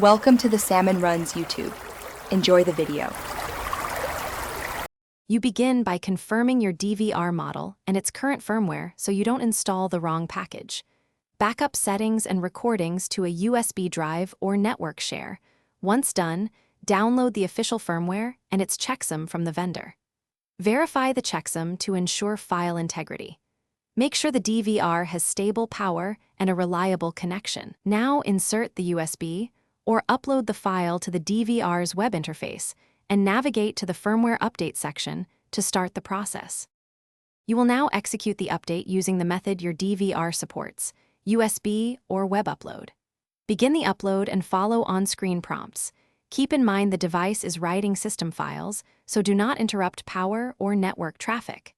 Welcome to the Salmon Runs YouTube. Enjoy the video. You begin by confirming your DVR model and its current firmware so you don't install the wrong package. Backup settings and recordings to a USB drive or network share. Once done, download the official firmware and its checksum from the vendor. Verify the checksum to ensure file integrity. Make sure the DVR has stable power and a reliable connection. Now insert the USB or upload the file to the DVR's web interface and navigate to the firmware update section to start the process. You will now execute the update using the method your DVR supports, USB or web upload. Begin the upload and follow on-screen prompts. Keep in mind the device is writing system files, so do not interrupt power or network traffic.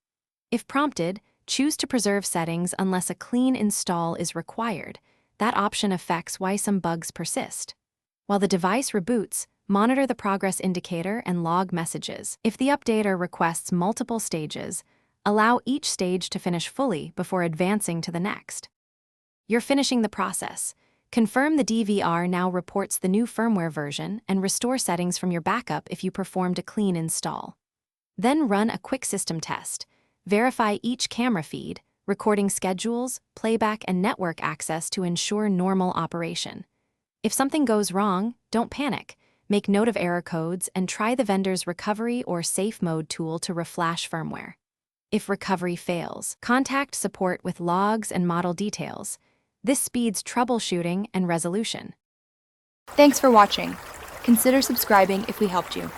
If prompted, choose to preserve settings unless a clean install is required. That option affects why some bugs persist. While the device reboots, monitor the progress indicator and log messages. If the updater requests multiple stages, allow each stage to finish fully before advancing to the next. You're finishing the process. Confirm the DVR now reports the new firmware version and restore settings from your backup if you performed a clean install. Then run a quick system test. Verify each camera feed, recording schedules, playback, and network access to ensure normal operation. If something goes wrong, don't panic. Make note of error codes and try the vendor's recovery or safe mode tool to reflash firmware. If recovery fails, contact support with logs and model details. This speeds troubleshooting and resolution. Thanks for watching. Consider subscribing if we helped you.